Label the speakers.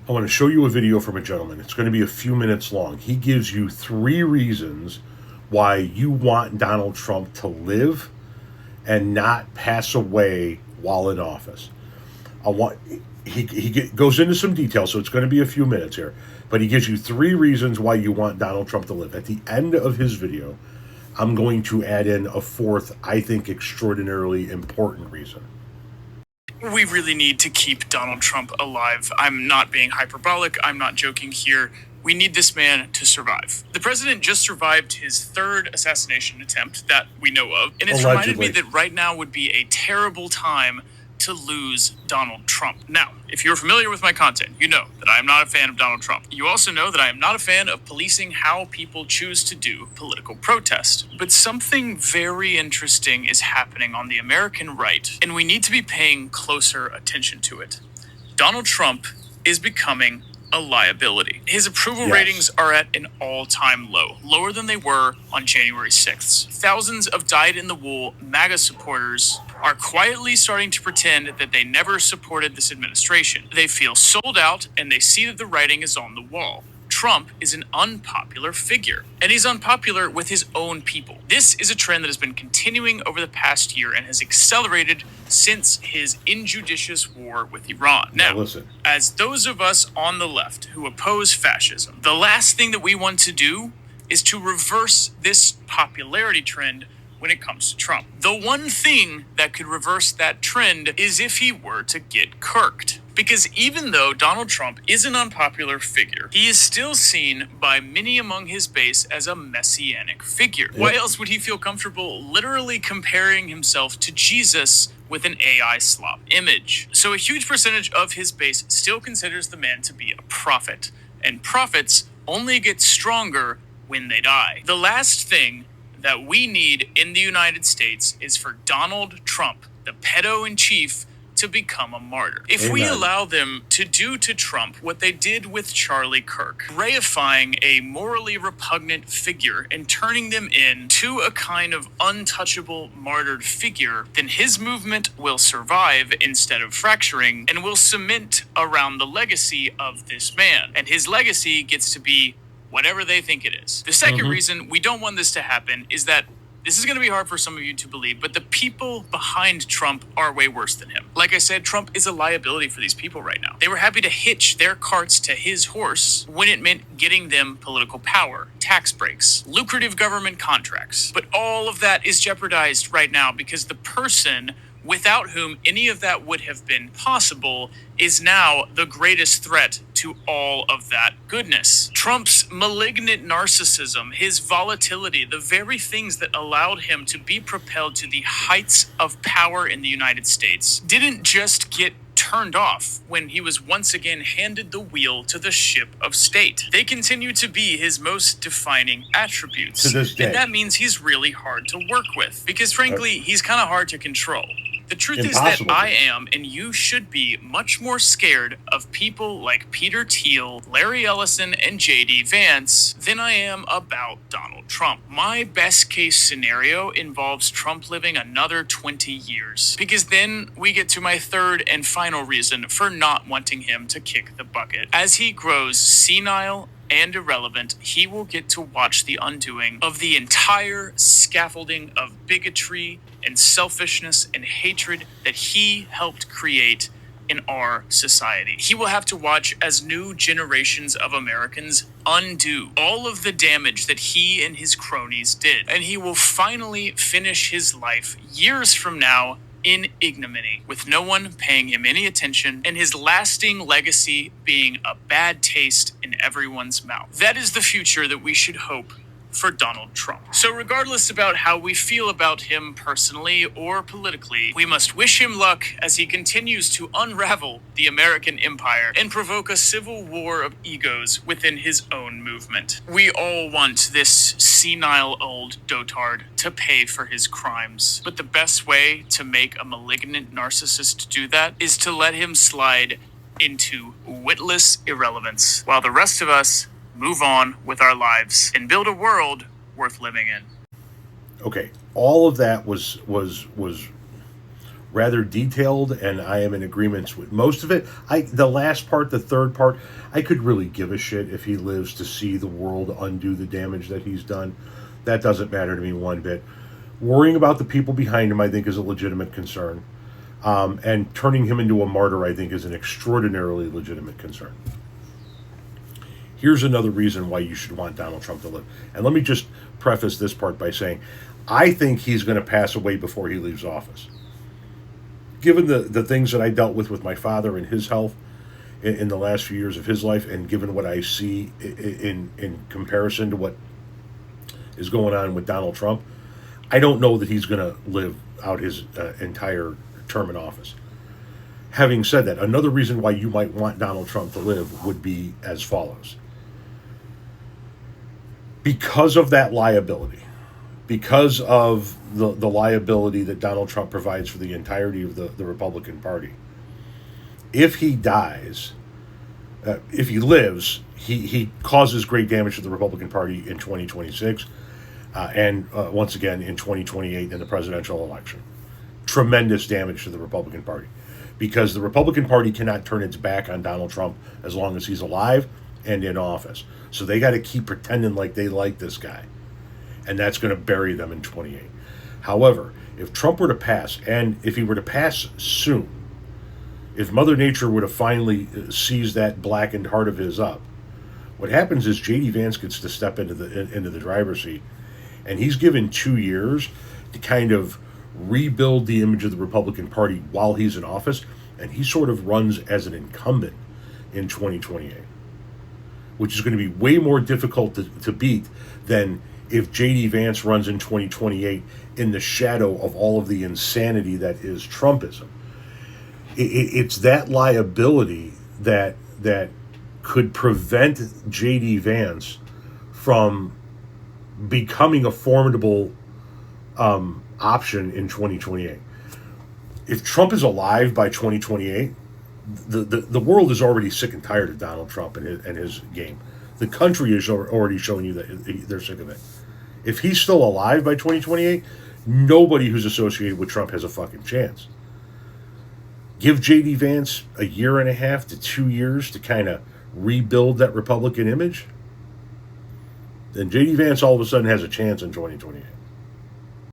Speaker 1: I want to show you a video from a gentleman. It's going to be a few minutes long. He gives you 3 reasons why you want Donald Trump to live and not pass away while in office. He goes into some detail, so it's going to be a few minutes here. But he gives you 3 reasons why you want Donald Trump to live. At the end of his video, I'm going to add in a 4th, I think, extraordinarily important reason.
Speaker 2: We really need to keep Donald Trump alive. I'm not being hyperbolic. I'm not joking here. We need this man to survive. The president just survived his 3rd assassination attempt that we know of. And it's reminded me that right now would be a terrible time to lose Donald Trump. Now, if you're familiar with my content, you know that I am not a fan of Donald Trump. You also know that I am not a fan of policing how people choose to do political protest. But something very interesting is happening on the American right, and we need to be paying closer attention to it. Donald Trump is becoming a liability. His approval ratings are at an all-time low, lower than they were on January 6th. Thousands of dyed-in-the-wool MAGA supporters are quietly starting to pretend that they never supported this administration. They feel sold out, and they see that the writing is on the wall. Trump is an unpopular figure, and he's unpopular with his own people. This is a trend that has been continuing over the past year and has accelerated since his injudicious war with Iran. Now, as those of us on the left who oppose fascism, the last thing that we want to do is to reverse this popularity trend when it comes to Trump. The one thing that could reverse that trend is if he were to get kirked. Because even though Donald Trump is an unpopular figure, he is still seen by many among his base as a messianic figure. Why else would he feel comfortable literally comparing himself to Jesus with an AI slop image? So a huge percentage of his base still considers the man to be a prophet, and prophets only get stronger when they die. The last thing that we need in the United States is for Donald Trump, the pedo-in-chief, to become a martyr. If we allow them to do to Trump what they did with Charlie Kirk, reifying a morally repugnant figure and turning them into a kind of untouchable martyred figure, then his movement will survive instead of fracturing and will cement around the legacy of this man. And his legacy gets to be whatever they think it is. The second reason we don't want this to happen is that this is going to be hard for some of you to believe, but the people behind Trump are way worse than him. Like I said, Trump is a liability for these people right now. They were happy to hitch their carts to his horse when it meant getting them political power, tax breaks, lucrative government contracts. But all of that is jeopardized right now because the person without whom any of that would have been possible is now the greatest threat to all of that goodness. Trump's malignant narcissism, his volatility, the very things that allowed him to be propelled to the heights of power in the United States, didn't just get turned off when he was once again handed the wheel to the ship of state. They continue to be his most defining attributes.
Speaker 1: To this day.
Speaker 2: And that means he's really hard to work with because frankly, he's kind of hard to control. The truth is that I am, and you should be, much more scared of people like Peter Thiel, Larry Ellison, and JD Vance than I am about Donald Trump. My best case scenario involves Trump living another 20 years, because then we get to my third and final reason for not wanting him to kick the bucket. As he grows senile and irrelevant, he will get to watch the undoing of the entire scaffolding of bigotry and selfishness and hatred that he helped create in our society. He will have to watch as new generations of Americans undo all of the damage that he and his cronies did. And he will finally finish his life years from now in ignominy, with no one paying him any attention, and his lasting legacy being a bad taste in everyone's mouth. That is the future that we should hope for Donald Trump. So regardless about how we feel about him personally or politically, we must wish him luck as he continues to unravel the American empire and provoke a civil war of egos within his own movement. We all want this senile old dotard to pay for his crimes, but the best way to make a malignant narcissist do that is to let him slide into witless irrelevance, while the rest of us move on with our lives and build a world worth living in.
Speaker 1: Okay, all of that was rather detailed, and I am in agreement with most of it. The last part, the third part, I could really give a shit if he lives to see the world undo the damage that he's done. That doesn't matter to me one bit. Worrying about the people behind him, I think, is a legitimate concern. And turning him into a martyr, I think, is an extraordinarily legitimate concern. Here's another reason why you should want Donald Trump to live. And let me just preface this part by saying, I think he's going to pass away before he leaves office. Given the things that I dealt with my father and his health in the last few years of his life, and given what I see in comparison to what is going on with Donald Trump, I don't know that he's going to live out his entire term in office. Having said that, another reason why you might want Donald Trump to live would be as follows. Because of that liability, because of the liability that Donald Trump provides for the entirety of the Republican Party, if he dies, if he lives, he causes great damage to the Republican Party in 2026, and once again in 2028 in the presidential election. Tremendous damage to the Republican Party, because the Republican Party cannot turn its back on Donald Trump as long as he's alive and in office. So they got to keep pretending like they like this guy. And that's going to bury them in 28. However, if Trump were to pass, and if he were to pass soon, if Mother Nature were to finally seize that blackened heart of his up, what happens is JD Vance gets to step into the driver's seat, and he's given 2 years to kind of rebuild the image of the Republican Party while he's in office, and he sort of runs as an incumbent in 2028, which is going to be way more difficult to beat than if JD Vance runs in 2028 in the shadow of all of the insanity that is Trumpism. It's that liability that could prevent JD Vance from becoming a formidable option in 2028. If Trump is alive by 2028, the world is already sick and tired of Donald Trump and his game. The country is already showing you that they're sick of it. If he's still alive by 2028, nobody who's associated with Trump has a fucking chance. Give JD Vance a year and a half to 2 years to kind of rebuild that Republican image, then JD Vance all of a sudden has a chance in 2028.